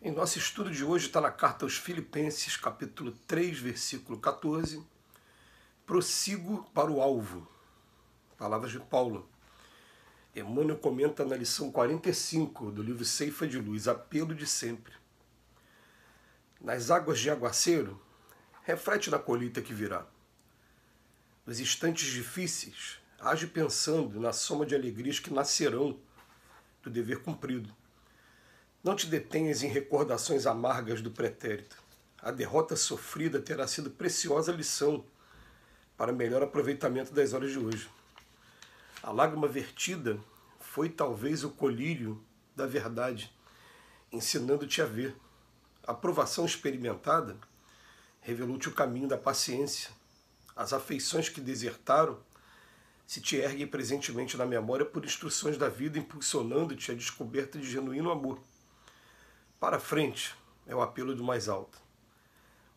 Em nosso estudo de hoje está na carta aos Filipenses, capítulo 3, versículo 14. Prossigo para o alvo. Palavras de Paulo. Emmanuel comenta na lição 45 do livro Ceifa de Luz, apelo de sempre. Nas águas de aguaceiro, reflete na colheita que virá. Nos instantes difíceis, age pensando na soma de alegrias que nascerão do dever cumprido. Não te detenhas em recordações amargas do pretérito. A derrota sofrida terá sido preciosa lição para melhor aproveitamento das horas de hoje. A lágrima vertida foi talvez o colírio da verdade, ensinando-te a ver. A provação experimentada revelou-te o caminho da paciência. As afeições que desertaram se te erguem presentemente na memória por instruções da vida, impulsionando-te à descoberta de genuíno amor. Para frente é o apelo do mais alto.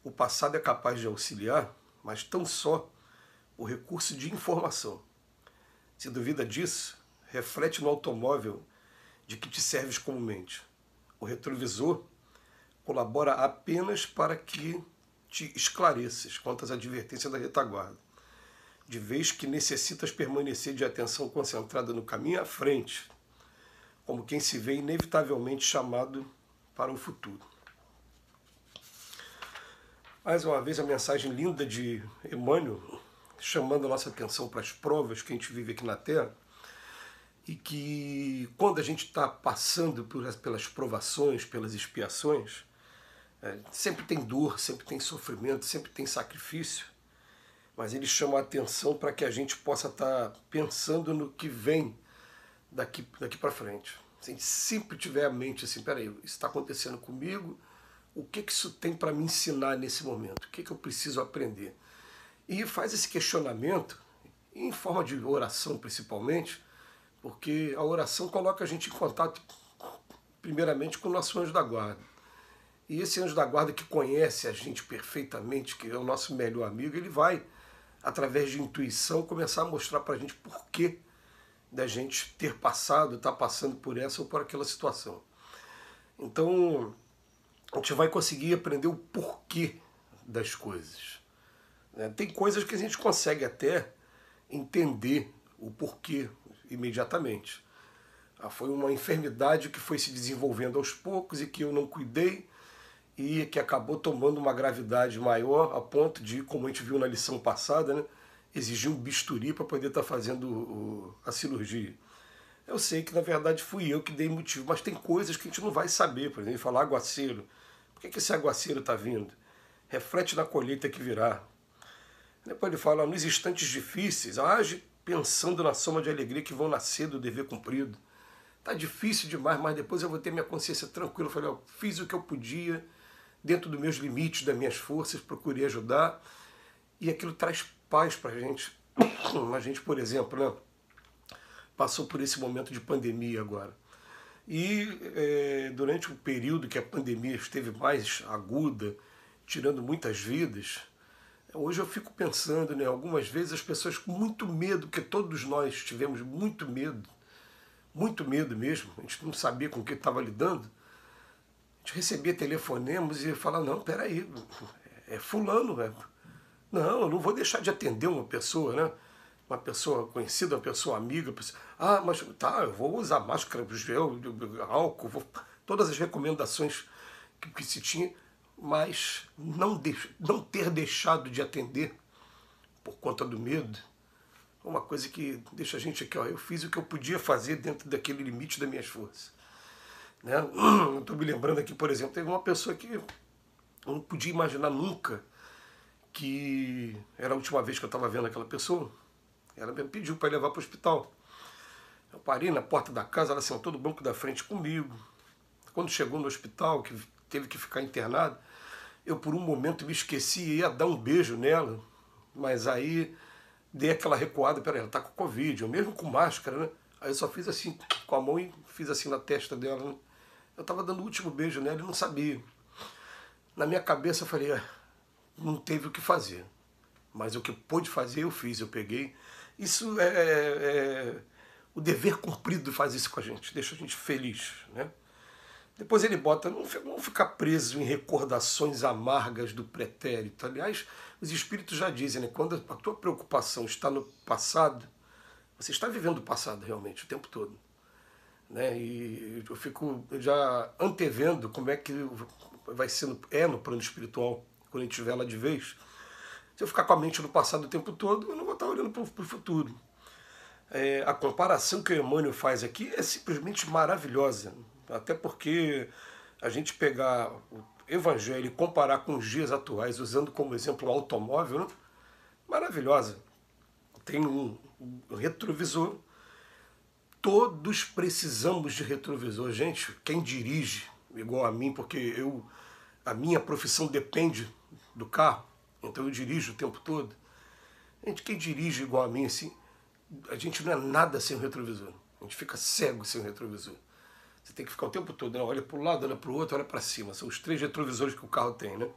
O passado é capaz de auxiliar, mas tão só o recurso de informação. Se duvida disso, reflete no automóvel de que te serves comumente. O retrovisor colabora apenas para que te esclareças quanto às advertências da retaguarda, de vez que necessitas permanecer de atenção concentrada no caminho à frente, como quem se vê inevitavelmente chamado para o futuro. Mais uma vez a mensagem linda de Emmanuel, chamando a nossa atenção para as provas que a gente vive aqui na Terra, e que quando a gente está passando pelas provações, pelas expiações, sempre tem dor, sempre tem sofrimento, sempre tem sacrifício, mas ele chama a atenção para que a gente possa estar pensando no que vem daqui para frente. Se a gente sempre tiver a mente assim, peraí, isso está acontecendo comigo, o que isso tem para me ensinar nesse momento? O que eu preciso aprender? E faz esse questionamento em forma de oração principalmente, porque a oração coloca a gente em contato primeiramente com o nosso anjo da guarda. E esse anjo da guarda que conhece a gente perfeitamente, que é o nosso melhor amigo, ele vai, através de intuição, começar a mostrar para a gente por que da gente ter passado, estar passando por essa ou por aquela situação. Então, a gente vai conseguir aprender o porquê das coisas. Tem coisas que a gente consegue até entender o porquê imediatamente. Foi uma enfermidade que foi se desenvolvendo aos poucos e que eu não cuidei e que acabou tomando uma gravidade maior a ponto de, como a gente viu na lição passada, né, exigir um bisturi para poder estar fazendo a cirurgia. Eu sei que na verdade fui eu que dei motivo, mas tem coisas que a gente não vai saber. Por exemplo, falar aguaceiro. Por que esse aguaceiro está vindo? Reflete na colheita que virá. Depois ele fala, nos instantes difíceis, age pensando na soma de alegria que vão nascer do dever cumprido. Está difícil demais, mas depois eu vou ter minha consciência tranquila. Eu falei, fiz o que eu podia, dentro dos meus limites, das minhas forças, procurei ajudar. E aquilo traz paz para a gente. A gente, por exemplo, né, passou por esse momento de pandemia agora. E durante o período que a pandemia esteve mais aguda, tirando muitas vidas, hoje eu fico pensando, né, algumas vezes as pessoas com muito medo, porque todos nós tivemos muito medo mesmo, a gente não sabia com o que estava lidando, a gente recebia telefonemas e falava, não, peraí, é fulano, não, eu não vou deixar de atender uma pessoa, né? Uma pessoa conhecida, uma pessoa amiga, mas tá, eu vou usar máscara, gel, álcool, todas as recomendações que se tinha, mas não ter deixado de atender por conta do medo, é uma coisa que deixa a gente aqui, eu fiz o que eu podia fazer dentro daquele limite das minhas forças. Né? Estou me lembrando aqui, por exemplo, teve uma pessoa que eu não podia imaginar nunca que era a última vez que eu estava vendo aquela pessoa. Ela me pediu para levar para o hospital. Eu parei na porta da casa, ela sentou no banco da frente comigo. Quando chegou no hospital, que teve que ficar internado, eu por um momento me esqueci e ia dar um beijo nela, mas aí dei aquela recuada, peraí, ela está com Covid, eu mesmo com máscara, né? Aí eu só fiz assim com a mão e fiz assim na testa dela, né? Eu estava dando o último beijo nela e não sabia. Na minha cabeça eu falei, não teve o que fazer, mas o que pôde fazer eu fiz, eu peguei. Isso o dever cumprido faz isso com a gente, deixa a gente feliz, né? Depois ele bota, não ficar preso em recordações amargas do pretérito. Aliás, os espíritos já dizem, né? Quando a tua preocupação está no passado, você está vivendo o passado realmente o tempo todo. Né? E eu fico já antevendo como é que vai ser no plano espiritual, quando a gente estiver lá de vez. Se eu ficar com a mente no passado o tempo todo, eu não vou estar olhando para o futuro. A comparação que o Emmanuel faz aqui é simplesmente maravilhosa. Até porque a gente pegar o Evangelho e comparar com os dias atuais, usando como exemplo um automóvel, né? Maravilhosa. Tem um retrovisor. Todos precisamos de retrovisor. Gente, quem dirige, igual a mim, porque a minha profissão depende do carro, então eu dirijo o tempo todo. Gente, quem dirige igual a mim, assim, a gente não é nada sem o retrovisor. A gente fica cego sem o retrovisor. Você tem que ficar o tempo todo, né? Olha para o lado, olha para o outro, olha para cima. São os 3 retrovisores que o carro tem, né?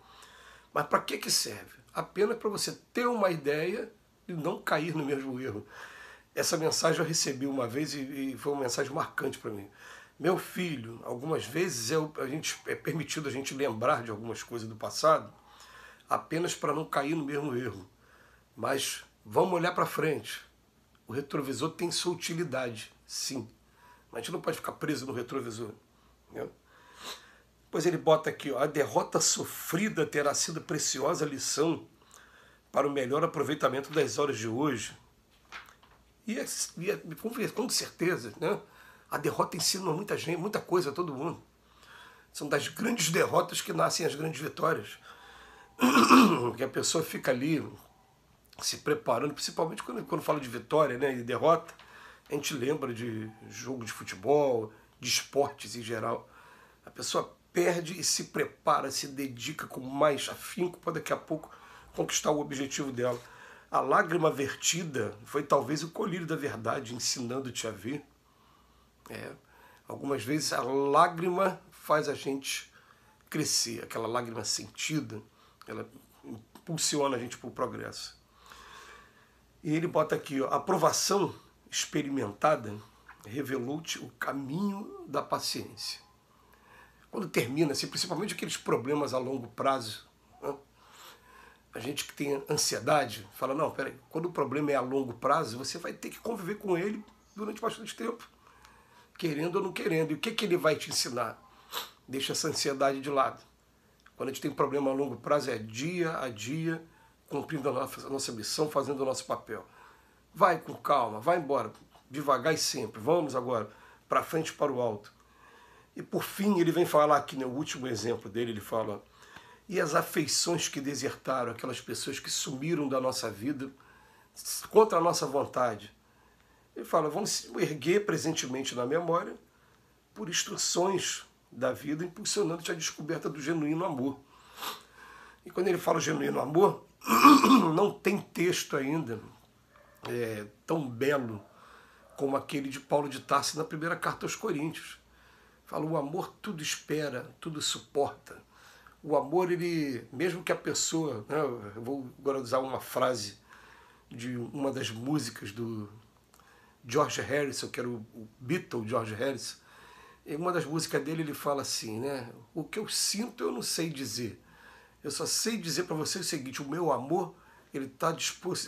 Mas para que serve? Apenas para você ter uma ideia e não cair no mesmo erro. Essa mensagem eu recebi uma vez e foi uma mensagem marcante para mim. Meu filho, algumas vezes é permitido a gente lembrar de algumas coisas do passado apenas para não cair no mesmo erro. Mas vamos olhar para frente. O retrovisor tem sua utilidade, sim. Mas a gente não pode ficar preso no retrovisor. Né? Pois ele bota aqui, ó, a derrota sofrida terá sido preciosa lição para o melhor aproveitamento das horas de hoje. Com certeza, né? A derrota ensina muita gente, muita coisa a todo mundo. São das grandes derrotas que nascem as grandes vitórias. Que a pessoa fica ali se preparando, principalmente quando fala de vitória, né, e derrota, a gente lembra de jogo de futebol, de esportes em geral. A pessoa perde e se prepara, se dedica com mais afinco para daqui a pouco conquistar o objetivo dela. A lágrima vertida foi talvez o colírio da verdade, ensinando-te a ver. Algumas vezes a lágrima faz a gente crescer, aquela lágrima sentida, ela impulsiona a gente para o progresso. E ele bota aqui, ó, a provação experimentada revelou-te o caminho da paciência. Quando termina, assim, principalmente aqueles problemas a longo prazo, né? A gente que tem ansiedade fala, não, peraí, quando o problema é a longo prazo, você vai ter que conviver com ele durante bastante tempo, querendo ou não querendo. E o que ele vai te ensinar? Deixa essa ansiedade de lado. Quando a gente tem problema a longo prazo, é dia a dia, cumprindo a nossa missão, fazendo o nosso papel. Vai com calma, vai embora, devagar e sempre. Vamos agora para frente, para o alto. E por fim, ele vem falar aqui, no último exemplo dele, ele fala, e as afeições que desertaram, aquelas pessoas que sumiram da nossa vida contra a nossa vontade. Ele fala, vão se erguer presentemente na memória por instruções da vida, impulsionando-te a descoberta do genuíno amor. E quando ele fala genuíno amor, não tem texto ainda tão belo como aquele de Paulo de Tarso na primeira carta aos Coríntios. Fala, o amor tudo espera, tudo suporta. O amor, ele, mesmo que a pessoa, né, eu vou agora usar uma frase de uma das músicas do George Harrison, que era o Beatle George Harrison. Em uma das músicas dele ele fala assim, né, o que eu sinto eu não sei dizer. Eu só sei dizer para você o seguinte, o meu amor, ele está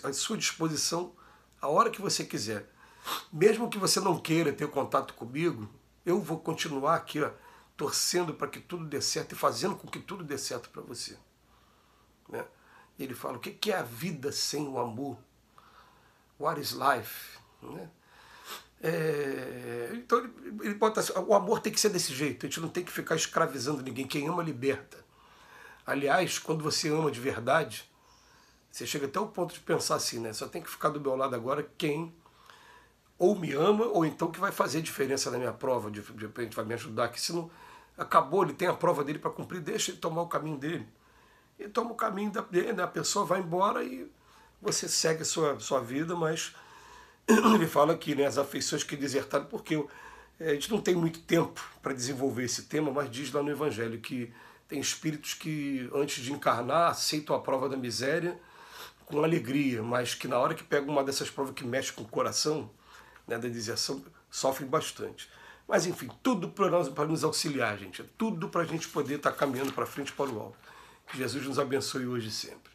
à sua disposição a hora que você quiser. Mesmo que você não queira ter contato comigo, eu vou continuar aqui, ó, torcendo para que tudo dê certo e fazendo com que tudo dê certo para você. Né? E ele fala, o que é a vida sem o amor? What is life? Né? Então ele bota assim, o amor tem que ser desse jeito, a gente não tem que ficar escravizando ninguém, quem ama liberta. Aliás, quando você ama de verdade, você chega até o ponto de pensar assim, né? Só tem que ficar do meu lado agora quem ou me ama, ou então que vai fazer diferença na minha prova, de repente vai me ajudar, que se não acabou, ele tem a prova dele para cumprir, deixa ele tomar o caminho dele. Ele toma o caminho dele, né? A pessoa vai embora e você segue a sua vida, mas ele fala aqui, né, as afeições que desertaram, porque a gente não tem muito tempo para desenvolver esse tema, mas diz lá no Evangelho que tem espíritos que, antes de encarnar, aceitam a prova da miséria com alegria, mas que na hora que pegam uma dessas provas que mexe com o coração, né, da deserção, sofrem bastante. Mas enfim, tudo para nos auxiliar, gente. Tudo para a gente poder estar caminhando para frente para o alto. Que Jesus nos abençoe hoje e sempre.